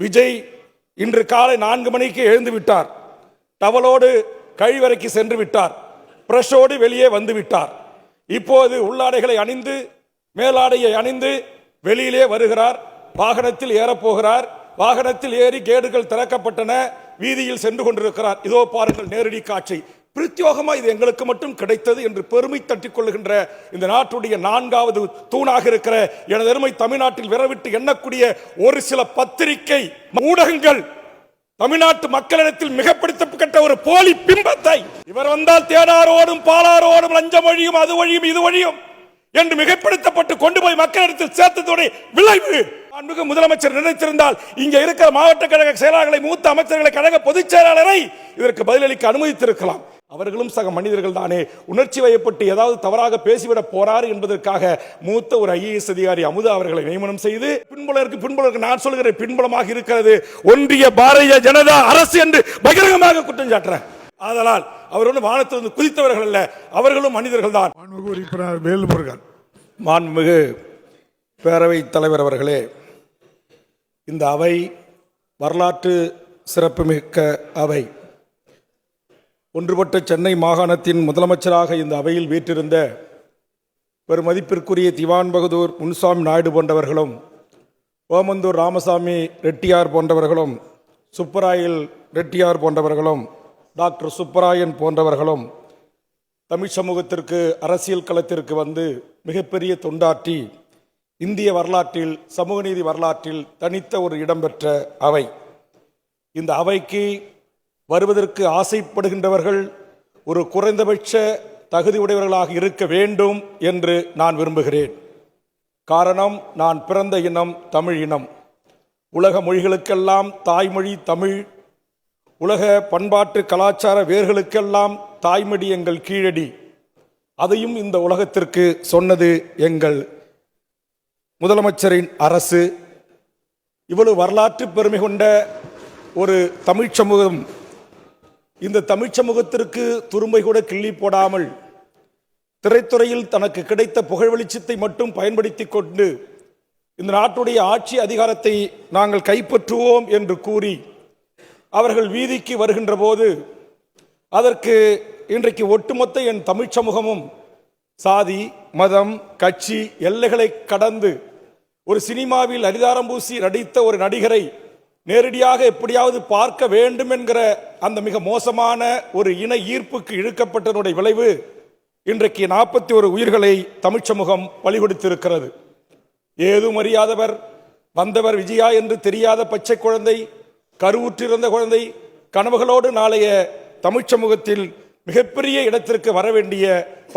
விஜய் இன்று காலை 4 மணிக்கு எழுந்து விட்டார். டவலோடு கழிவறைக்கு சென்று விட்டார். பிரஷோடு வெளியே வந்து விட்டார். இப்போது உள்ளாடைகளை அணிந்து மேலாடையை அணிந்து வெளியிலே வருகிறார். வாகனத்தில் ஏறப்போகிறார். வாகனத்தில் ஏறி கேடுகள் திறக்கப்பட்டன. வீதியில் சென்று கொண்டிருக்கிறார். இதோ பாருங்கள் நேரடி காட்சி. பிரத்யோகமா இது எங்களுக்கு மட்டும் கிடைத்தது என்று பெருமை தட்டிக் கொள்ளுகின்ற இந்த நாட்டுடைய 4வது தூணாக இருக்கிற எனது அருமை தமிழ்நாட்டில் விரவிட்டு எண்ணக்கூடிய ஒரு சில பத்திரிகை ஊடகங்கள் தமிழ்நாட்டு மக்களிடத்தில் மிகப்படுத்தப்பட்ட ஒரு போலி பிம்பத்தை இவர் வந்தால் தேனாரோடும் பாலாரோடும் லஞ்சம் வழியும் அது வழியும் இது வழியும் என்று மிகப்படுத்தப்பட்டு கொண்டு போய் மக்களிடத்தில் சேர்த்ததோட விளைவு முதலமைச்சர் நினைத்திருந்தால் இங்க இருக்கிற மாவட்ட கழக செயலாளர்களை மூத்த அமைச்சர்களை கழக பொதுச் செயலாளரை இதற்கு பதிலளிக்க அனுமதித்திருக்கலாம். அவர்களும் சக மனிதர்கள் தானே. உணர்ச்சி வயப்பட்டு ஏதாவது தவறாக பேசிவிட போறாரு என்பதற்காக மூத்த ஒரு IAS அதிகாரி அமுதா அவர்களை நியமனம் செய்து பின்புலருக்கு நான் சொல்கிறேன் பின்புலமாக இருக்கிறது ஒன்றிய பாரதிய ஜனதா அரசு என்று பகிரங்கமாக குற்றம் சாட்டுறேன். ஆதலால் அவர்களும் வானத்திலிருந்து குதித்தவர்கள் அல்ல, அவர்களும் மனிதர்கள் தான். வேல்முருகன் மாண்புமிகு பேரவைத் தலைவர் அவர்களே, இந்த அவை வரலாற்று சிறப்புமிக்க அவை. ஒன்றுபட்ட சென்னை மாகாணத்தின் முதலமைச்சராக இந்த அவையில் வீற்றிருந்த பெருமதிப்பிற்குரிய திவான் பகதூர் முனுசாமி நாயுடு போன்றவர்களும், ஓமந்தூர் ராமசாமி ரெட்டியார் போன்றவர்களும், சுப்பராயல் ரெட்டியார் போன்றவர்களும், டாக்டர் சுப்பராயன் போன்றவர்களும் தமிழ் சமூகத்திற்கு அரசியல் களத்திற்கு வந்து மிகப்பெரிய தொண்டாற்றி இந்திய வரலாற்றில் சமூக நீதி வரலாற்றில் தனித்த ஒரு இடம்பெற்ற அவை. இந்த அவைக்கு வருவதற்கு ஆசைப்படுகின்றவர்கள் ஒரு குறைந்தபட்ச தகுதியுடையவர்களாக இருக்க வேண்டும் என்று நான் விரும்புகிறேன். காரணம், நான் பிறந்த இனம் தமிழ் இனம். உலக மொழிகளுக்கெல்லாம் தாய்மொழி தமிழ். உலக பண்பாட்டு கலாச்சார வேர்களுக்கெல்லாம் தாய்மொழி எங்கள் கீழடி. அதையும் இந்த உலகத்திற்கு சொன்னது எங்கள் முதலமைச்சரின் அரசு. இவ்வளவு வரலாற்று பெருமை கொண்ட ஒரு தமிழ் சமூகம், இந்த தமிழ் சமூகத்திற்கு துரும்பை கூட கிள்ளி போடாமல் திரைத்துறையில் தனக்கு கிடைத்த புகழ் வெளிச்சத்தை மட்டும் பயன்படுத்தி கொண்டு இந்த நாட்டுடைய ஆட்சி அதிகாரத்தை நாங்கள் கைப்பற்றுவோம் என்று கூறி அவர்கள் வீதிக்கு வருகின்ற போது அதற்கு இன்றைக்கு ஒட்டுமொத்த என் தமிழ் சமூகமும் சாதி மதம் கட்சி எல்லைகளை கடந்து ஒரு சினிமாவில் அரிதாரம் பூசி நடித்த ஒரு நடிகரை நேரடியாக எப்படியாவது பார்க்க வேண்டும் என்கிற அந்த மிக மோசமான ஒரு இன ஈர்ப்புக்கு இழுக்கப்பட்டதனுடைய விளைவு இன்றைக்கு 41 உயிர்களை தமிழ் சமூகம் பலிகொடுத்திருக்கிறது. ஏதும் அறியாதவர் வந்தவர் விஜயா என்று தெரியாத பச்சை குழந்தை, கருவுற்றிருந்த குழந்தை, கனவுகளோடு நாளைய தமிழ் சமூகத்தில் மிகப்பெரிய இடத்திற்கு வர வேண்டிய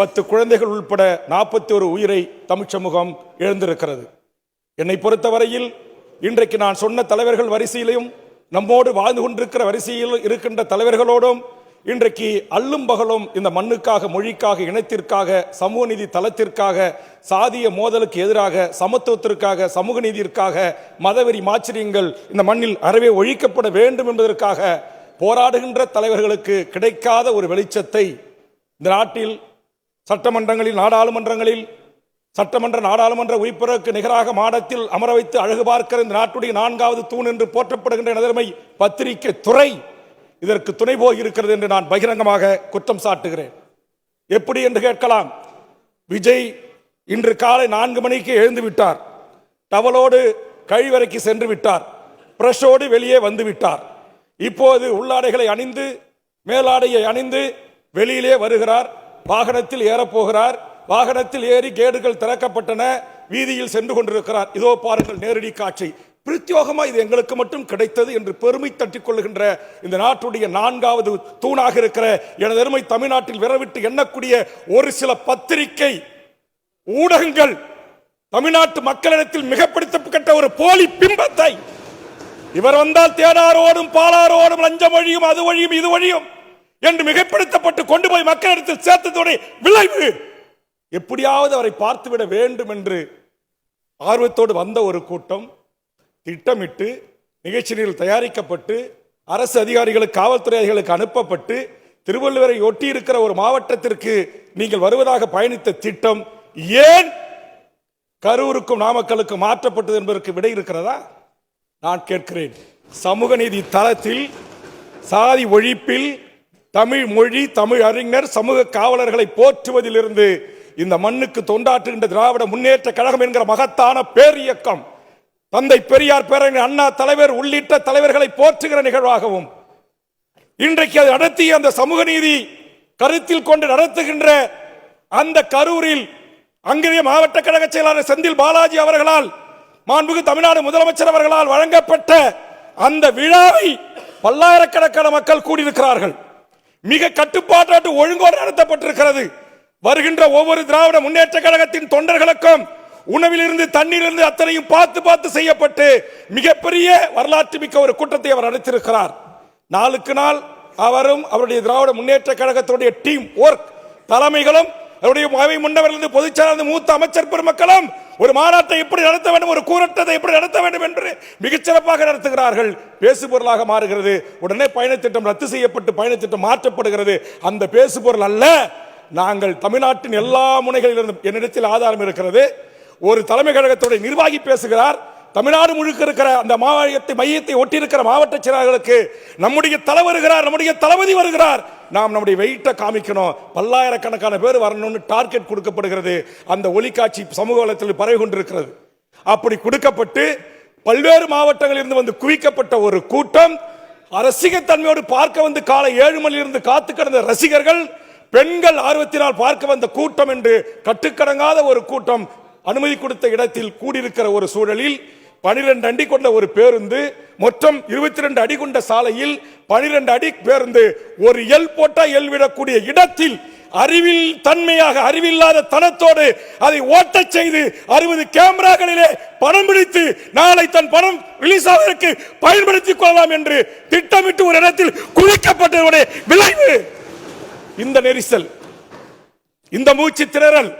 10 குழந்தைகள் உட்பட 41 உயிரை தமிழ் சமூகம் இழந்திருக்கிறது. என்னை பொறுத்தவரையில் இன்றைக்கு நான் சொன்ன தலைவர்கள் வரிசையிலும் நம்மோடு வாழ்ந்து கொண்டிருக்கிற வரிசையில் இருக்கின்ற தலைவர்களோடும் இன்றைக்கு அல்லும் பகலும் இந்த மண்ணுக்காக, மொழிக்காக, இனத்திற்காக, சமூக நீதி தளத்திற்காக, சாதிய மோதலுக்கு எதிராக, சமத்துவத்திற்காக, சமூக நீதிற்காக, மதவெறி மாச்சரியங்கள் இந்த மண்ணில் அறவே ஒழிக்கப்பட வேண்டும் என்பதற்காக போராடுகின்ற தலைவர்களுக்கு கிடைக்காத ஒரு வெளிச்சத்தை இந்த நாட்டில் சட்டமன்றங்களில் நாடாளுமன்றங்களில் சட்டமன்ற நாடாளுமன்ற உறுப்பினருக்கு நிகராக மாடத்தில் அமர வைத்து அழகு பார்க்கிற இந்த நாட்டுடைய 4வது தூண் என்று போற்றப்படுகின்ற நிலைமை பத்திரிகை துறை இதற்கு துணை போய் இருக்கிறது என்று நான் பகிரங்கமாக குற்றம் சாட்டுகிறேன். எப்படி என்று கேட்கலாம். விஜய் இன்று காலை 4 மணிக்கு எழுந்து விட்டார். டவலோடு கழிவறைக்கு சென்று விட்டார். பிரஷோடு வெளியே வந்து விட்டார். இப்போது உள்ளாடைகளை அணிந்து மேலாடையை அணிந்து வெளியிலே வருகிறார். வாகனத்தில் ஏறப்போகிறார். வாகனத்தில் ஏறி கேடுகள் திறக்கப்பட்டன. வீதியில் சென்று கொண்டிருக்கிறார். இதோ பாருங்கள் நேரடி காட்சி. பிரத்யோகமா இது எங்களுக்கு மட்டும் கிடைத்தது என்று பெருமை தட்டிக் கொள்ளுகின்ற இந்த நாட்டுடைய 4வது தூணாக இருக்கிற எனது அருமை தமிழ்நாட்டில் விரவிட்டு எண்ணக்கூடிய ஒரு சில பத்திரிகை ஊடகங்கள் தமிழ்நாட்டு மக்களிடத்தில் மிகப்படுத்தப்பட்ட ஒரு போலி பிம்பத்தை இவர் வந்தால் தேனாரோடும் பாலாரோடும் லஞ்சம் வழியும் அது வழியும் இது வழியும் என்று மிகப்படுத்தப்பட்டு கொண்டு போய் மக்களிடத்தில் சேர்த்ததோட விளைவு எப்படியாவது அவரை பார்த்துவிட வேண்டும் என்று ஆர்வத்தோடு வந்த ஒரு கூட்டம் திட்டமிட்டு நிகழ்ச்சியில் தயாரிக்கப்பட்டு அரசு அதிகாரிகளுக்கு, காவல்துறை அதிகாரிகளுக்கு அனுப்பப்பட்டு திருவள்ளுவரை ஒட்டி இருக்கிற ஒரு மாவட்டத்திற்கு நீங்கள் வருவதாக பயணித்த திட்டம் ஏன் கரூருக்கும் நாமக்கலுக்கும் மாற்றப்பட்டது என்பதற்கு விடை இருக்கிறதா? நான் கேட்கிறேன். சமூக நீதி தளத்தில் சாதி ஒழிப்பில் தமிழ் மொழி, தமிழ் அறிஞர், சமூக காவலர்களை போற்றுவதிலிருந்து இந்த மண்ணுக்கு தொண்டாற்றுகின்ற திராவிட முன்னேற்ற கழகம் என்கிற மகத்தான பேரியக்கம் தந்தை பெரியார், பேரறிஞர் அண்ணா தலைவர் உள்ளிட்ட தலைவர்களை போற்றுகிற நிகழ்வாகவும் இன்றைக்கு அது நடத்திய அந்த சமூக நீதி கருத்தில் கொண்டு நடத்துகின்ற அந்த கரூரில் அங்கிரிய மாவட்ட கழக செயலாளர் செந்தில் பாலாஜி அவர்களால், மாண்புமிகு தமிழ்நாடு முதலமைச்சர் அவர்களால் வழங்கப்பட்ட அந்த விழாவை பல்லாயிரக்கணக்கான மக்கள் கூடியிருக்கிறார்கள். மிக கட்டுப்பாட்டு ஒழுங்கோடு நடத்தப்பட்டிருக்கிறது. வருகின்ற ஒவ்வொரு திராவிட முன்னேற்ற கழகத்தின் தொண்டர்களுக்கும் உணவிலிருந்து தண்ணீரிலிருந்து அத்தனையும் பார்த்து செய்யப்பட்டு மிகப்பெரிய வரலாற்று மிக்க ஒரு கூட்டத்தை அவர் நடத்தியிருக்கிறார். நாளுக்கு நாள் அவரும் அவருடைய திராவிட முன்னேற்ற கழகத்துடைய டீம் ஒர்க் தலைமைகளும் அவருடைய அவை முன்னவர்கள் பொதுச்செயலாளர் மூத்த அமைச்சர் பெருமக்களும் ஒரு மாநாட்டை எப்படி நடத்த வேண்டும், ஒரு கூட்டத்தை எப்படி நடத்த வேண்டும் என்று மிகச்சிறப்பாக நடத்துகிறார்கள். பேசுபொருளாக மாறுகிறது. உடனே பயணத்திட்டம் ரத்து செய்யப்பட்டு பயணத்திட்டம் மாற்றப்படுகிறது. அந்த பேசுபொருள் அல்ல. நாங்கள் தமிழ்நாட்டின் எல்லா முனைகளிலிருந்து என்னிடத்தில் ஆதாரம் இருக்கிறது. ஒரு தலைமை கழகத்துடைய நிர்வாகி பேசுகிறார். தமிழ்நாடு முழுக்க இருக்கிற அந்த மையத்தை ஒட்டி இருக்கிற மாவட்ட செயலாளர்களுக்கு நம்முடைய தலை வருகிறார், நம்முடைய தளபதி வருகிறார், நாம் நம்முடைய வெயிட்டை காமிக்கணும், பல்லாயிரக்கணக்கான பேர் வரணும்னு டார்கெட் கொடுக்கப்படுகிறது. அந்த ஒளிக்காட்சி சமூக வலைத்தளத்தில் பரவி கொண்டிருக்கிறது. அப்படி கொடுக்கப்பட்டு பல்வேறு மாவட்டங்களில் இருந்து வந்து குவிக்கப்பட்ட ஒரு கூட்டம் ரசிகத் தன்மையோடு பார்க்க வந்து காலை 7 மணியிலிருந்து காத்து கிடந்த ரசிகர்கள், பெண்கள் ஆர்வத்தினால் பார்க்க வந்த கூட்டம் என்று கட்டுக்கடங்காத ஒரு கூட்டம் அனுமதி கொடுத்த இடத்தில் கூடியிருக்கிற ஒரு சூழலில் 12 அடி கொண்ட ஒரு பேருந்து, மொத்தம் 22 அடி கொண்ட சாலையில் 12 அடி பேருந்து ஒரு எல் போட்டா எல் விடக்கூடிய இடத்தில் அறிவில் தன்மையாக அறிவில்லாத தனத்தோடு அதை ஓட்டச் செய்து 60 கேமராக்களிலே படம் பிடித்து நாளை தன் படம் ரிலீஸ் ஆவதற்கு பயன்படுத்திக் கொள்ளலாம் என்று திட்டமிட்டு ஒரு இடத்தில் குவிக்கப்பட்டதனுடைய விளைவு இந்த நெரிசல், இந்த மூச்சு திணறல்,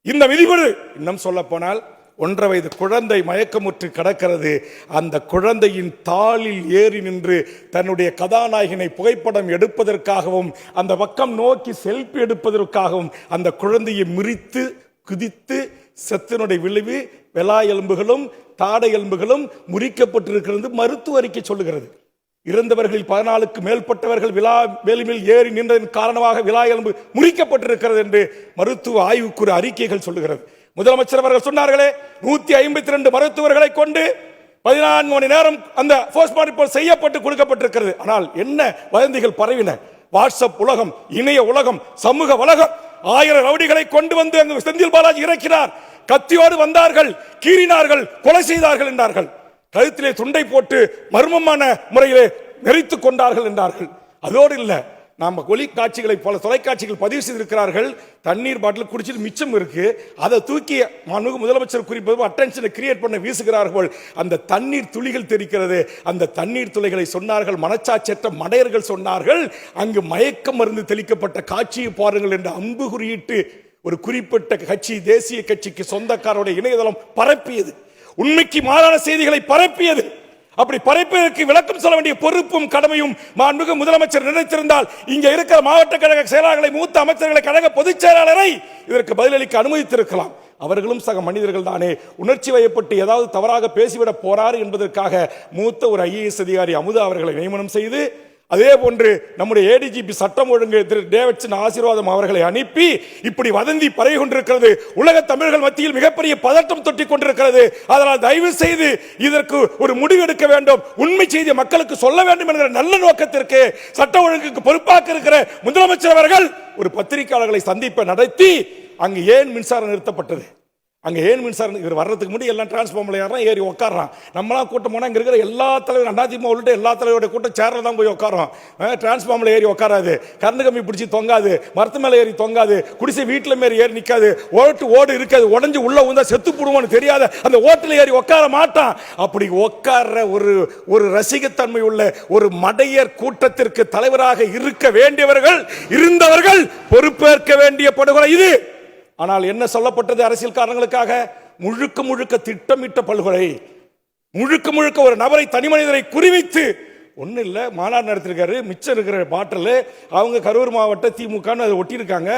இந்த விதிமுறை. இன்னும் சொல்ல போனால் 1.5 வயது குழந்தை மயக்கமுற்று கிடக்கிறது. அந்த குழந்தையின் தாளில் ஏறி நின்று தன்னுடைய கதாநாயகனை புகைப்படம் எடுப்பதற்காகவும் அந்த பக்கம் நோக்கி செல்ஃபி எடுப்பதற்காகவும் அந்த குழந்தையை முறித்து குதித்து செத்தினுடைய விளைவு வெளா எலும்புகளும் தாடை எலும்புகளும் முறிக்கப்பட்டிருக்கிறது மருத்துவ அறிக்கை சொல்லுகிறது. இறந்தவர்களில் 14க்கு மேற்பட்டவர்கள் வேலிமில் ஏறி நின்றதன் காரணமாக விலா எலும்பு முறிக்கப்பட்டிருக்கிறது என்று மருத்துவ ஆய்வுக்குறு அறிக்கைகள் சொல்லுகிறது. முதலமைச்சர் அவர்கள் சொன்னார்களே 152 மருத்துவர்களை கொண்டு 14 மணி நேரம் அந்த போஸ்ட்மார்ட்டம் செய்யப்பட்டு கொடுக்கப்பட்டிருக்கிறது. ஆனால் என்ன வதந்திகள் பரவின. வாட்ஸ்அப் உலகம், இணைய உலகம், சமூக உலகம் 1000 ரவுடிகளை கொண்டு வந்து அங்கு செந்தில் பாலாஜி இறக்கினார், கத்தியோடு வந்தார்கள், கீறினார்கள், கொலை செய்தார்கள் என்றார்கள், கழுத்திலே துண்டை போட்டு மர்மமான முறையிலே நெறித்துக் கொண்டார்கள் என்றார்கள். அதோடு இல்ல, நாம ஒலி காட்சிகளை பல தொலைக்காட்சிகள் பதிவு செய்திருக்கிறார்கள். தண்ணீர் பாட்டில் குடிச்சிட்டு மிச்சம் இருக்கு, அதை தூக்கி முதலமைச்சர் குறிப்பது அட்டென்ஷனை கிரியேட் பண்ண வீசுகிறார்கள். அந்த தண்ணீர் துளிகள் தெரிக்கிறது. அந்த தண்ணீர் துளிகளை சொன்னார்கள் மனச்சாட்சற்ற மடையர்கள் சொன்னார்கள், அங்கு மயக்க மருந்து தெளிக்கப்பட்ட காட்சியை பாருங்கள் என்று அம்பு குறியிட்டு ஒரு குறிப்பிட்ட கட்சி, தேசிய கட்சிக்கு சொந்தக்காரருடைய இணையதளம் பரப்பியது. உண்மைக்கு மாறான செய்திகளை பரப்பியது. அப்படி பரப்பியதற்கு விளக்கம் சொல்ல வேண்டிய பொறுப்பும் கடமையும் மாண்புமிகு முதலமைச்சர் நினைத்திருந்தால் இங்க இருக்கிற மாவட்ட கழக செயலாளர்களை, மூத்த அமைச்சர்களை, கழக பொதுச் செயலாளரை இதற்கு பதிலளிக்க அனுமதித்திருக்கலாம். அவர்களும் சக மனிதர்கள் தானே. உணர்ச்சி வயப்பட்டு ஏதாவது தவறாக பேசிவிட போறார் என்பதற்காக மூத்த ஒரு IAS அதிகாரி அமுதா அவர்களை நியமனம் செய்து, அதே போன்று நம்முடைய ADGP சட்டம் ஒழுங்கு திரு டேவிட்சன் ஆசீர்வாதம் அவர்களை அனுப்பி இப்படி வதந்தி பரவி கொண்டிருக்கிறது. உலக தமிழர்கள் மத்தியில் மிகப்பெரிய பதட்டம் தொட்டி கொண்டிருக்கிறது. அதனால் தயவு செய்து இதற்கு ஒரு முடிவு எடுக்க வேண்டும், உண்மை செய்தியை மக்களுக்கு சொல்ல வேண்டும் என்கிற நல்ல நோக்கத்திற்கு சட்ட ஒழுங்குக்கு பொறுப்பாக இருக்கிற முதலமைச்சர் அவர்கள் ஒரு பத்திரிகையாளர்களை சந்திப்பை நடத்தி அங்கு ஏன் மின்சாரம் நிறுத்தப்பட்டது, அங்கே ஏன் மின்சாரம் இவர் வர்றதுக்கு முன்னாடி எல்லாம் டிரான்ஸ்ஃபார்மர்ல ஏறி உட்காடுறான். நம்மளாம் கூட்டம் போனால் இங்கே இருக்கிற எல்லா தலைவரும் அதிமுக உள்ளிட்ட எல்லா தலைவருடைய கூட்டம் சேரில் தான் போய் உட்காரோம். டிரான்ஸ்ஃபார்மர்ல ஏறி உட்காராது, கரண்ட் கம்பி பிடிச்சி தொங்காது, மரத்து மேலே ஏறி தொங்காது, குடிசை வீட்டில் மேலே ஏறி நிற்காது, ஓடு இருக்காது, உடஞ்சி உள்ள வந்தா செத்து போடுவோன்னு தெரியாத அந்த ஓட்டில் ஏறி உட்கார மாட்டான். அப்படி உட்கார்ற ஒரு ரசிகத்தன்மை உள்ள ஒரு மடையர் கூட்டத்திற்கு தலைவராக இருக்க வேண்டியவர்கள், இருந்தவர்கள் பொறுப்பேற்க வேண்டிய படுகொலை இது. ஆனால் என்ன சொல்லப்பட்டது? அரசியல் காரணங்களுக்காக முழுக்க திட்டமிட்ட படுகொலை, முழுக்க ஒரு நபரை, தனி மனிதரை குறிவைத்து ஒன்றும் இல்லை, மாநாடு நடத்திருக்காரு, மிச்சம் இருக்கிற பாட்டில் அவங்க கரூர் மாவட்ட திமுகன்னு அதை ஒட்டியிருக்காங்க.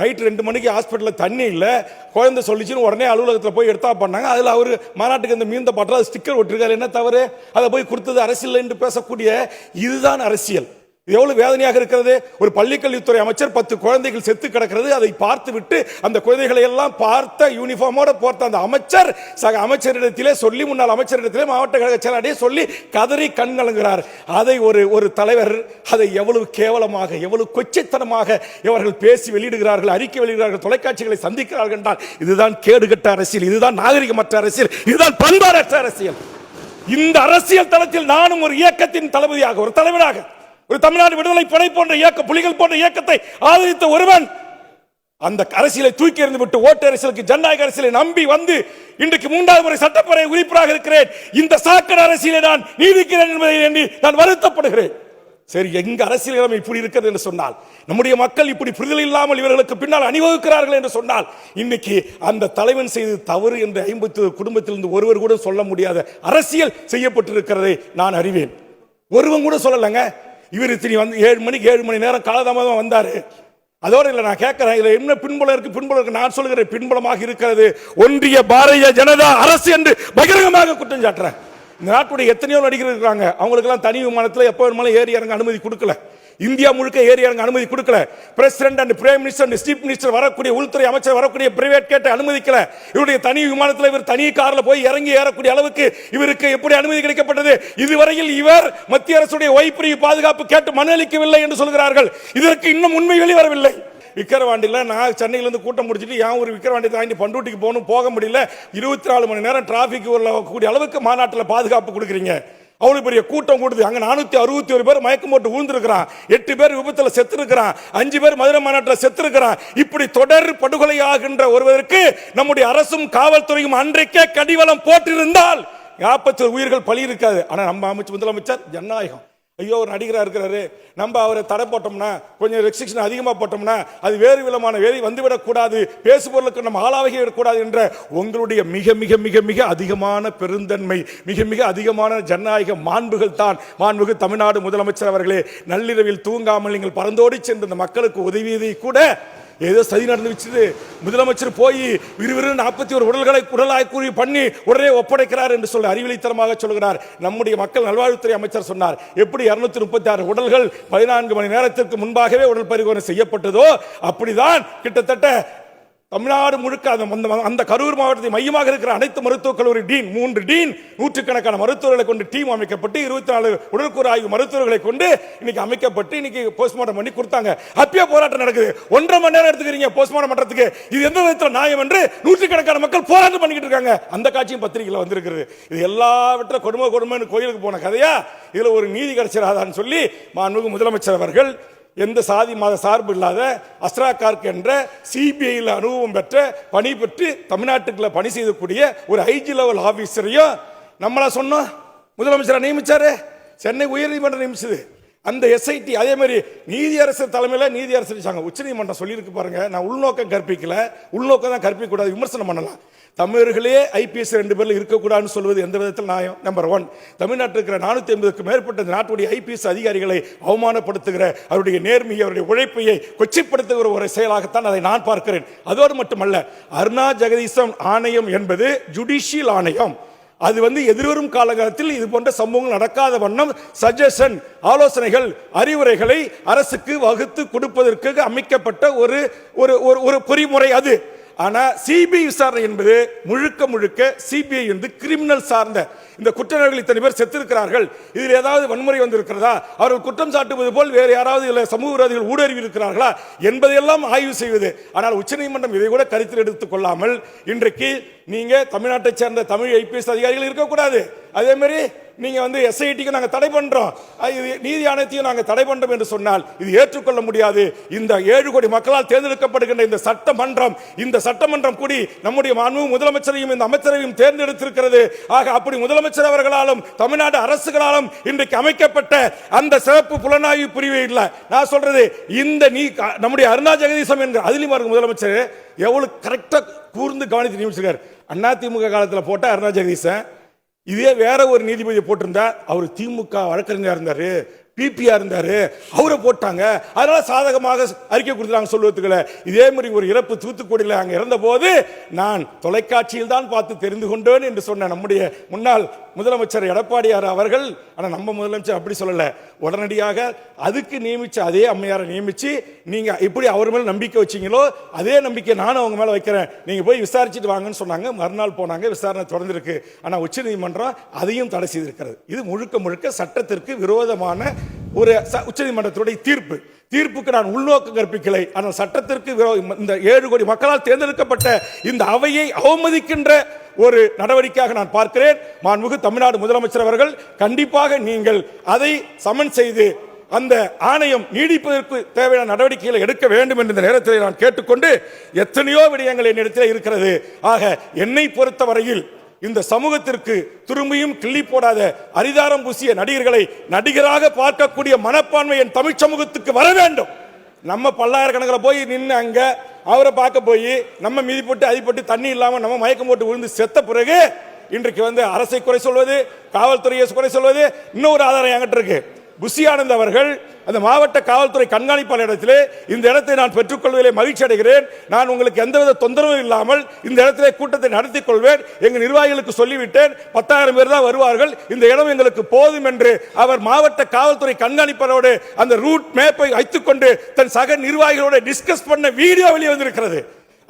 நைட்டு 2 மணிக்கு ஹாஸ்பிட்டலில் தண்ணி இல்லை, குழந்தை சொல்லிச்சுன்னு உடனே அலுவலகத்தில் போய் எடுத்தா பண்ணாங்க. அதில் அவர் மாநாட்டுக்கு அந்த மீந்த பாட்டில் அது ஸ்டிக்கர் ஒட்டிருக்காரு. என்ன தவறு? அதை போய் கொடுத்தது அரசியல் என்று பேசக்கூடிய இதுதான் அரசியல். இது எவ்வளவு வேதனையாக இருக்கிறது. ஒரு பள்ளிக்கல்வித்துறை அமைச்சர் 10 குழந்தைகள் செத்து கிடக்கிறது, அதை பார்த்து விட்டு அந்த குழந்தைகளை எல்லாம் பார்த்த யூனிஃபார்மோட போர்த்த அந்த அமைச்சர் சக அமைச்சரிடத்திலே சொல்லி, முன்னாள் அமைச்சரிடத்திலே மாவட்ட கழக செயலாளரே சொல்லி கதறி கண்கலங்குகிறார். அதை ஒரு தலைவர் அதை எவ்வளவு கேவலமாக, எவ்வளவு கொச்சைத்தனமாக இவர்கள் பேசி வெளியிடுகிறார்கள், அறிக்கை வெளியிடுகிறார்கள், தொலைக்காட்சிகளை சந்திக்கிறார்கள் என்றால் இதுதான் கேடுகட்ட அரசியல், இதுதான் நாகரிகமற்ற அரசியல், இதுதான் பண்பாடற்ற அரசியல். இந்த அரசியல் தளத்தில் நானும் ஒரு இயக்கத்தின் தளபதியாக, ஒரு தலைவராக, ஒரு தமிழ்நாடு விடுதலை படை போன்ற இயக்க, புலிகள் போன்ற இயக்கத்தை ஆதரித்த ஒருவன் அந்த அரசியலை தூக்கி எறிந்து விட்டு ஓட்டு அரசியலுக்கு, ஜனநாயக அரசியலை நம்பி வந்து இன்றைக்கு 3வது முறை சட்டப்பேரவை உறுப்பினராக இருக்கிறேன். இந்த சாக்கடை அரசியலை நான் நீடிக்கிறேன் என்பதை எண்ணி நான் வருத்தப்படுகிறேன். சரி, எங்க அரசியல் இப்படி இருக்கிறது என்று சொன்னால், நம்முடைய மக்கள் இப்படி புரிதல் இல்லாமல் இவர்களுக்கு பின்னால் அணிவகுக்கிறார்கள் என்று சொன்னால், இன்னைக்கு அந்த தலைவன் செய்து தவறு என்று 50 குடும்பத்திலிருந்து ஒருவர் கூட சொல்ல முடியாத அரசியல் செய்யப்பட்டிருக்கிறதை நான் அறிவேன். ஒருவன் கூட சொல்லலைங்க. இவர் இத்தனை வந்து 7 மணி நேரம் காலதாமதமாக வந்தாரு. அதோடு இல்லை, நான் கேட்கிறேன், இதுல என்ன பின்புலம் இருக்கு? நான் சொல்லுகிறேன், பின்புலமாக இருக்கிறது ஒன்றிய பாரதிய ஜனதா அரசு என்று பகிரங்கமாக குற்றம் சாட்டுறேன். இந்த நாட்டுடைய எத்தனையோ நடிகர்கள் இருக்கிறாங்க, அவங்களுக்கெல்லாம் தனி விமானத்தில் எப்போ வேணுமாலும் ஏறி இறங்க அனுமதி கொடுக்கல. இந்தியா முழுக்க ஏறி இறங்க அனுமதி கொடுக்கல. President and prime minister and chief minister வரக்கூடிய, உள்துறை அமைச்சர் வரக்கூடிய பிரைவேட் கேட்டை அனுமதிக்கல. இவருடைய தனி விமானத்தில் இவர் தனி காரில் போய் இறங்கி ஏறக்கூடிய அளவுக்கு இவருக்கு எப்படி அனுமதி கிடைக்கப்பட்டது? இதுவரையில் இவர் மத்திய அரசுடைய ஓய்வு பாதுகாப்பு கேட்டு மனு என்று சொல்கிறார்கள். இதற்கு இன்னும் உண்மை வெளிவரவில்லை. விக்கிரவாண்டியில் நான் சென்னையிலிருந்து கூட்டம் முடிச்சுட்டு என் ஒரு விக்கிரவாண்டி தாண்டி பண்டூட்டிக்கு போக முடியல. 24 மணி நேரம் டிராபிக் கூடிய அளவுக்கு மாநாட்டில் பாதுகாப்பு கொடுக்குறீங்க. அவ்வளவு பெரிய கூட்டம் கூடுது. அங்க 461 பேர் மயக்கம் போட்டு விழுந்திருக்கிறான், 8 பேர் விபத்துல செத்து இருக்கிறான், 5 பேர் மதுரை மாநாட்டில் செத்து இருக்கிறான். இப்படி தொடர் படுகொலை ஆகின்ற ஒருவருக்கு நம்முடைய அரசும் காவல்துறையும் அன்றைக்கே கடிவளம் போட்டிருந்தால் 40 உயிர்கள் பலி இருக்காது. ஆனா நம்ம முதலமைச்சர் ஜனநாயகம், ஐயோ ஒரு நடிகராக இருக்கிறாரு, நம்ம அவரை தடை போட்டோம்னா, கொஞ்சம் ரெஸ்ட்ரிக்ஷன் அதிகமாக போட்டோம்னா அது வேறு விதமான வேலை வந்துவிடக்கூடாது, பேசுபொருளுக்கு நம்ம ஆளாகி விடக்கூடாது என்ற உங்களுடைய மிக மிக மிக மிக அதிகமான பெருந்தன்மை, மிக மிக அதிகமான ஜனநாயக மாண்புகள் தான் மாண்புகு தமிழ்நாடு முதலமைச்சர் அவர்களே. நள்ளிரவில் தூங்காமல் நீங்கள் பறந்தோடி சென்று இந்த மக்களுக்கு உதவியதை கூட ஏதோ சதி நடந்து வச்சது. முதலமைச்சர் போய் விறுவிறு 41 உடல்களை உடலாய்க்கூறி பண்ணி உடனே ஒப்படைக்கிறார் என்று சொல்லி அறிவிலித்தனமாக சொல்கிறார். நம்முடைய மக்கள் நல்வாழ்வுத்துறை அமைச்சர் சொன்னார், எப்படி 236 உடல்கள் 14 மணி நேரத்திற்கு முன்பாகவே உடல் பரிசோதனை செய்யப்பட்டதோ அப்படிதான் கிட்டத்தட்ட தமிழ்நாடு முழுக்க அந்த கரூர் மாவட்டத்தை மையமாக இருக்கிற அனைத்து மருத்துவக் கல்லூரி டீன், 3 டீன், நூற்றுக்கணக்கான மருத்துவர்களை கொண்டு டீம் அமைக்கப்பட்டு 24 உடற்கூறு ஆய்வு மருத்துவர்களை கொண்டு இன்னைக்கு அமைக்கப்பட்டு இன்னைக்கு போஸ்ட்மார்ட்டம் பண்ணி கொடுத்தாங்க. அப்பயே போராட்டம் நடக்குது. 1.5 மணி நேரம் எடுத்துக்கிறீங்க போஸ்ட்மார்ட்டம் பண்றதுக்கு, இது எந்த விதத்தில் நியாயம் என்று நூற்றுக்கணக்கான மக்கள் போராட்டம் பண்ணிக்கிட்டு இருக்காங்க. அந்த காட்சியும் பத்திரிகையில் வந்திருக்கிறது. இது எல்லாவற்றிலும் கொடுமை கோயிலுக்கு போன கதையா? இதுல ஒரு நீதி கிடைச்சிடாதான்னு சொல்லி மாண்புமிகு முதலமைச்சர் அவர்கள் எந்த சாதி மத சார்பு இல்லாத அஸ்ரா கார்க் என்ற சிபிஐயில் அனுபவம் பெற்ற பணி பெற்று தமிழ்நாட்டுக்குள்ள பணி செய்யக்கூடிய ஒரு ஐஜி லெவல் ஆபீசரையும் நம்மளா சொன்னோம் முதலமைச்சரை நியமிச்சாரு. சென்னை உயர்நீதிமன்றம் நியமிச்சது. அந்த எஸ்ஐடி அதே மாதிரி நீதியரசர் தலைமையில் நீதியரசர் உச்சநீதிமன்றம் சொல்லியிருக்கு பாருங்க. நான் உள்நோக்கம் கற்பிக்கல, உள்நோக்கம் தான் கற்பிக்க கூடாது, விமர்சனம் பண்ணலாம். தமிழர்களே ஐபிஎஸ் 2 பேர்ல இருக்கக்கூடாதுன்னு சொல்வது எந்த விதத்தில் நியாயம்? நம்பர் 1, தமிழ்நாட்டில் இருக்கிற 450க்கும் மேற்பட்ட நாட்டுடைய ஐபிஎஸ் அதிகாரிகளை அவமானப்படுத்துகிற, அவருடைய நேர்மையை, அவருடைய உழைப்பையை கொச்சைப்படுத்துகிற ஒரு செயலாகத்தான் அதை நான் பார்க்கிறேன். அதோடு மட்டுமல்ல, அருணா ஜெகதீசன் ஆணையம் என்பது ஜுடிஷியல் ஆணையம். அது எதிர்வரும் காலகட்டத்தில் இது போன்ற சம்பவங்கள் நடக்காத வண்ணம் சஜஷன், ஆலோசனைகள், அறிவுரைகளை அரசுக்கு வகுத்து கொடுப்பதற்கு அமைக்கப்பட்ட ஒரு பொறிமுறை அது. ஆனா சிபிஐ விசாரணை என்பது முழுக்க சிபிஐ கிரிமினல் சார்ந்த, இந்த குற்றவாளிகள் இத்தனை பேர் செத்திருக்கிறார்கள், இதில் ஏதாவது வன்முறை வந்திருக்கிறதா, அவர்கள் குற்றம் சாட்டுவது போல் வேறு யாராவது இதில் சமூக விரோதிகள் ஊடுருவி இருக்கிறார்களா என்பதையெல்லாம் ஆய்வு செய்வது. ஆனால் உச்சநீதிமன்றம் இதை கூட கருத்தில் எடுத்துக் கொள்ளாமல் இன்றைக்கு நீங்க தமிழ்நாட்டை சேர்ந்த தமிழ் ஐபிஎஸ் அதிகாரிகள் இருக்கக்கூடாது, அதே மாதிரி நீங்க எஸ்ஐடிக்கு நாங்க தடை பண்றோம், நீதி ஆணையத்தையும் நாங்க தடை பண்றோம் என்று சொன்னால் இது ஏற்றுக்கொள்ள முடியாது. இந்த 7 கோடி மக்களால் தேர்ந்தெடுக்கப்படுகின்ற இந்த சட்டமன்றம் கூடி நம்முடைய மாண்புமிகு முதலமைச்சரையும் இந்த அமைச்சரையும் தேர்ந்தெடுத்திருக்கிறது. ஆக அப்படி முதலமைச்சர் அவர்களாலும் தமிழ்நாடு அரசுகளாலும் இன்றைக்கு அமைக்கப்பட்ட அந்த சிறப்பு புலனாய்வு பிரிவு இல்ல. நான் சொல்றது இந்த நம்முடைய அருணா ஜெகதீசன் என்கிற அதிலிமார் முதலமைச்சர் எவ்வளவு கரெக்டா கூர்ந்து கவனித்து நியமிச்சிருக்காரு. அதிமுக காலத்தில் போட்ட அருணா ஜெகதீசன் இதே வேற ஒரு நீதிபதியை போட்டிருந்தா அவர் திமுக வழக்கறிஞர் இருந்தாரு, பிபிஆர் இருந்தாரு, அவரை போட்டாங்க, அதனால சாதகமாக அறிக்கை கொடுத்தாங்க சொல்வதுக்குள்ள. இதே மாதிரி ஒரு இறப்பு தூத்துக்குடியில் அங்கே இறந்த போது நான் தொலைக்காட்சியில் தான் பார்த்து தெரிந்து கொண்டேன் என்று சொன்ன நம்முடைய முன்னாள் முதலமைச்சர் எடப்பாடியார் அவர்கள், ஆனால் நம்ம முதலமைச்சர் அப்படி சொல்லல, உடனடியாக அதுக்கு நியமிச்சு அதே அம்மையாரை நியமிச்சு நீங்க எப்படி அவர் மேல நம்பிக்கை வச்சீங்களோ அதே நம்பிக்கை நானும் அவங்க மேல வைக்கிறேன், நீங்க போய் விசாரிச்சுட்டு வாங்கன்னு சொன்னாங்க. மறுநாள் போனாங்க, விசாரணை தொடர்ந்திருக்கு. ஆனா உச்சநீதிமன்றம் அதையும் தடை செய்திருக்கிறது. இது முழுக்க முழுக்க சட்டத்திற்கு விரோதமான ஒரு உச்சநீதிமன்றத்துடைய தீர்ப்பு. தீர்ப்புக்கு நான் உள்நோக்கம் கற்பிக்கலை, ஆனால் சட்டத்திற்கு இந்த 7 கோடி மக்களால் தேர்ந்தெடுக்கப்பட்ட இந்த அவையை அவமதிக்கின்ற ஒரு நடவடிக்கையாக நான் பார்க்கிறேன். மாண்புமிகு தமிழ்நாடு முதலமைச்சர் அவர்கள் கண்டிப்பாக நீங்கள் அதை சமன் செய்து அந்த ஆணையம் நீடிப்பதற்கு தேவையான நடவடிக்கைகளை எடுக்க வேண்டும் என்ற நேரத்தில் நான் கேட்டுக்கொண்டு, எத்தனையோ விடயங்கள் என்னிடத்தில் இருக்கிறது. ஆக என்னை பொறுத்தவரையில் இந்த சமூகத்திற்கு திரும்பியும் கிள்ளி போடாத அரிதாரம் பூசிய நடிகர்களை நடிகராக பார்க்கக்கூடிய மனப்பான்மை என் தமிழ் சமூகத்துக்கு வர வேண்டும். நம்ம பல்லாயிரக்கணக்கில் போய் நின்று அங்க அவரை பார்க்க போய் நம்ம மீதி போட்டு அதிப்பட்டு தண்ணி இல்லாம நம்ம மயக்கம் போட்டு விழுந்து செத்த பிறகு இன்றைக்கு அரசை குறை சொல்வது, காவல்துறையை குறை சொல்வது. இன்னொரு ஆதாரம் என்கிட்ட இருக்கு. புஷி ஆனந்த் அவர்கள் அந்த மாவட்ட காவல்துறை கண்காணிப்பாளரிடத்திலே இந்த இடத்தை நான் பெற்றுக்கொள்வதிலே மகிழ்ச்சி அடைகிறேன், நான் உங்களுக்கு எந்தவித தொந்தரவும் இல்லாமல் இந்த இடத்திலே கூட்டத்தை நடத்திக் கொள்வேன், எங்கள் நிர்வாகிகளுக்கு சொல்லிவிட்டேன், 10,000 பேர் தான் வருவார்கள், இந்த இடம் எங்களுக்கு போதும் என்று அவர் மாவட்ட காவல்துறை கண்காணிப்பாளரோடு அந்த ரூட் மேப்பை வைத்துக் கொண்டு தன் சக நிர்வாகிகளோடு டிஸ்கஸ் பண்ண வீடியோ வெளியே வந்திருக்கிறது.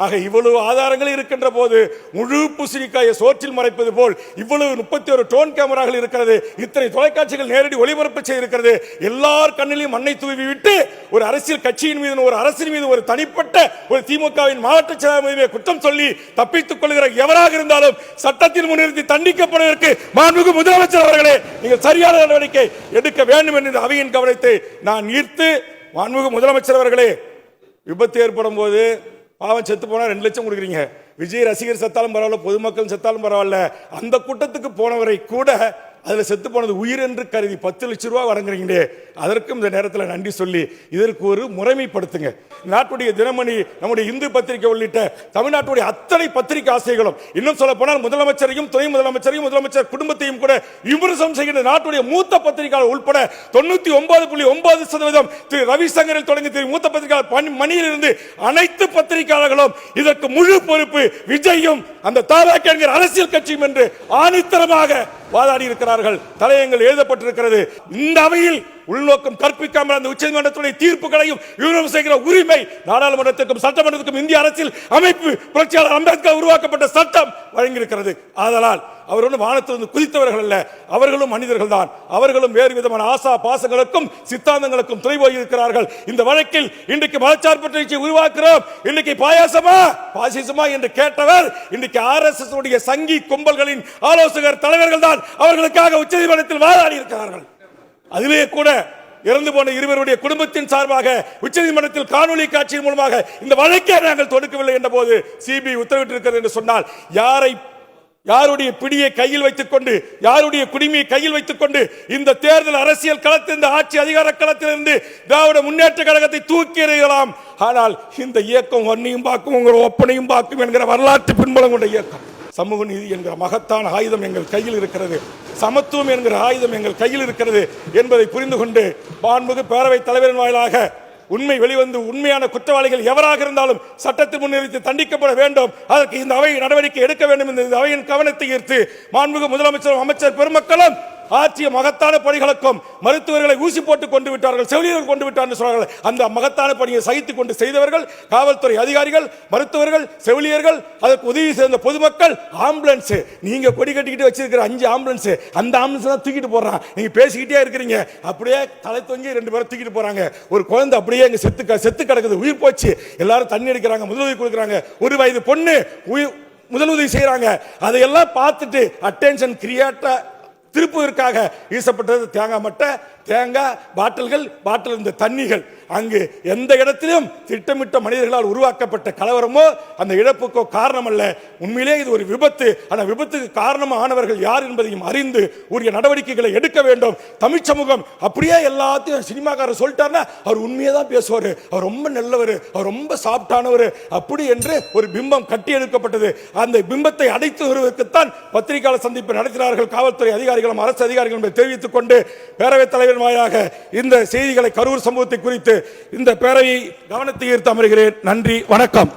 ஆக இவ்வளவு ஆதாரங்கள் இருக்கின்ற போது முழு பூசணிக்காயை சோற்றில் மறைப்பது போல் இவ்வளவு 31 டோன் கேமராக்கள் இருக்கிறது, இத்தனை தொலைக்காட்சிகள் நேரடி ஒளிபரப்பு செய்திருக்கிறது. எல்லார் கண்ணிலையும் மண்ணை தூவி விட்டு ஒரு அரசியல் கட்சியின் மீது, ஒரு அரசின் மீது, ஒரு தனிப்பட்ட ஒரு திமுகவின் மாவட்ட செயலாளர் மீது குற்றம் சொல்லி தப்பித்துக் கொள்கிற எவராக இருந்தாலும் சட்டத்தில் முன்னிறுத்தி தண்டிக்கப்படுவதற்கு மாண்புமிகு முதலமைச்சர் அவர்களே நீங்கள் சரியான நடவடிக்கை எடுக்க வேண்டும் என்ற அவையின் கவனத்தை நான் ஈர்த்து, மாண்புமிகு முதலமைச்சர் அவர்களே, விபத்து ஏற்படும் போது பாவம் செத்து போனா 2 லட்சம் கொடுக்குறீங்க, விஜய் ரசிகர் செத்தாலும் பரவாயில்ல, பொதுமக்கள் செத்தாலும் பரவாயில்ல, அந்த கூட்டத்துக்கு போனவரை கூட அதில் செத்து போனது உயிர் என்று கருதி 10 லட்சம் ரூபாய் வழங்குறீங்களே, அதற்கும் இந்த நேரத்தில் நன்றி சொல்லி இதற்கு ஒரு முறைமைப்படுத்துங்க. நாட்டுடைய தினமணி, நம்முடைய இந்து பத்திரிகை உள்ளிட்ட தமிழ்நாட்டுடைய அத்தனை பத்திரிகை ஆசிரியர்களும், இன்னும் சொல்ல போனால் முதலமைச்சரையும் துணை முதலமைச்சரையும் முதலமைச்சர் குடும்பத்தையும் கூட விமர்சனம் செய்கின்ற நாட்டுடைய மூத்த பத்திரிகையாளர் உட்பட 99.9% திரு ரவிசங்கரில் தொடங்கி திரு மூத்த பத்திரிகையாளர் மணியில் இருந்து அனைத்து பத்திரிகையாளர்களும் இதற்கு முழு பொறுப்பு விஜயும் அந்த தாராக என்கிற அரசியல் கட்சியும் என்று ஆணித்தரமாக வாதாடி இருக்கிறார்கள். தலையங்கள் எழுதப்பட்டிருக்கிறது. இந்த அவையில் உள்நோக்கம் கற்பிக்காமல் அந்த உச்சநீதிமன்றத்துடைய தீர்ப்புகளையும் விவரம் செய்கிற உரிமை நாடாளுமன்றத்துக்கும் சட்டமன்றத்துக்கும் இந்திய அரசியல் அமைப்பு புரட்சியாளர் அம்பேத்கர் உருவாக்கப்பட்ட சட்டம் வழங்கியிருக்கிறது. ஆதலால் அவர் ஒன்றும் வானத்திலிருந்து குதித்தவர்கள் அல்ல, அவர்களும் மனிதர்கள் தான். அவர்களும் வேறு விதமான ஆசா பாசங்களுக்கும் சித்தாந்தங்களுக்கும் துணை போயிருக்கிறார்கள். இந்த வழக்கில் இன்றைக்கு மதச்சார்பற்ற உருவாக்குறோம், இன்னைக்கு பாசிசமா என்று கேட்டவர் இன்றைக்கு RSS உடைய சங்கி கும்பல்களின் ஆலோசகர் தலைவர்கள் தான் அவர்களுக்காக உச்சநீதிமன்றத்தில் வாதாடி இருக்கிறார்கள். அதிலே கூட இறந்து போன இருவருடைய குடும்பத்தின் சார்பாக உச்சநீதிமன்றத்தில் காணொலி காட்சியின் மூலமாக இந்த வழக்கை நாங்கள் தொடுக்கவில்லை என்ற போது சிபிஐ உத்தரவிட்டிருக்கிறது என்று சொன்னால், யாருடைய பிடியை கையில் வைத்துக் கொண்டு, யாருடைய குடிமையை கையில் வைத்துக் கொண்டு இந்த தேர்தல் அரசியல் களத்தில், இந்த ஆட்சி அதிகார களத்திலிருந்து திராவிட முன்னேற்ற கழகத்தை தூக்கி எறியலாம். ஆனால் இந்த இயக்கம் ஒன்னையும் பார்க்கும், ஒப்பனையும் பார்க்கும் என்கிற வரலாற்று பின்புலம் கொண்ட இயக்கம். சமூக நீதி என்கிற மகத்தான ஆயுதம் எங்கள் கையில் இருக்கிறது, சமத்துவம் என்கிற ஆயுதம் எங்கள் கையில் இருக்கிறது என்பதை புரிந்து கொண்டு மாண்புமிகு பேரவைத் தலைவரின் வாயிலாக உண்மை வெளிவந்து உண்மையான குற்றவாளிகள் எவராக இருந்தாலும் சட்டத்தில் முன்னிறுத்தி தண்டிக்கப்பட வேண்டும். அதற்கு இந்த அவை நடவடிக்கை எடுக்க வேண்டும். இந்த அவையின் கவனத்தை ஈர்த்து மாண்புமிகு முதலமைச்சரும் அமைச்சர் பெருமக்களும் ஆற்றிய மகத்தான பணிகளுக்கும், மருத்துவர்களை ஊசி போட்டு கொண்டு விட்டார்கள், செவிலியர்கள் கொண்டு விட்டார்கள் சொல்றார்கள், அந்த மகத்தான பணியை சகித்துக் கொண்டு செய்தவர்கள் காவல்துறை அதிகாரிகள், மருத்துவர்கள், செவிலியர்கள், அதற்கு உதவி செய்த பொதுமக்கள், ஆம்புலன்ஸ். நீங்க கொடி கட்டிக்கிட்டு வச்சிருக்கிற 5 ஆம்புலன்ஸ், அந்த ஆம்புலன்ஸ் தான் தூக்கிட்டு போறான். நீங்க பேசிக்கிட்டே இருக்கிறீங்க, அப்படியே தலை தொங்கி 2 பேரும் தூக்கிட்டு போறாங்க. ஒரு குழந்தை அப்படியே இங்க செத்து கிடக்குது, உயிர் போச்சு. எல்லாரும் தண்ணி அடிக்கிறாங்க, முதலுதவி கொடுக்குறாங்க. 1 வயது பொண்ணு முதலுதவி செய்யறாங்க. அதையெல்லாம் பார்த்துட்டு அட்டென்ஷன் கிரியேட்டா திருப்புவதற்காக வீசப்பட்டது தேங்காய் மட்டை, தேங்காய் பாட்டில்கள், பாட்டில் இருந்த தண்ணிகள். அங்கு எந்த இடத்திலும் திட்டமிட்ட மனிதர்களால் உருவாக்கப்பட்ட கலவரமோ அந்த இழப்புக்கோ காரணம் அல்ல. உண்மையிலே இது ஒரு விபத்து. அந்த விபத்துக்கு காரணமானவர்கள் யார் என்பதையும் அறிந்து உரிய நடவடிக்கைகளை எடுக்க வேண்டும். தமிழ் சமூகம் அப்படியே எல்லாத்தையும் சினிமாக்காரர் சொல்லிட்டாருன்னா அவர் உண்மையை தான் பேசுவார், அவர் ரொம்ப நல்லவர், அவர் ரொம்ப சாப்பிட்டானவர் அப்படி என்று ஒரு பிம்பம் கட்டி எடுக்கப்பட்டது. அந்த பிம்பத்தை அடைத்து வருவதற்குத்தான் பத்திரிகையாளர் சந்திப்பு நடத்தினார்கள் காவல்துறை அதிகாரிகளும் அரசு அதிகாரிகளும் என்பதை தெரிவித்துக் கொண்டு பேரவைத் தலைவர் வாயிலாக இந்த செய்திகளை கரூர் சம்பவத்தை குறித்து இந்த பேரவையை கவனத்தை ஈர்த்து அமர்கிறேன். நன்றி, வணக்கம்.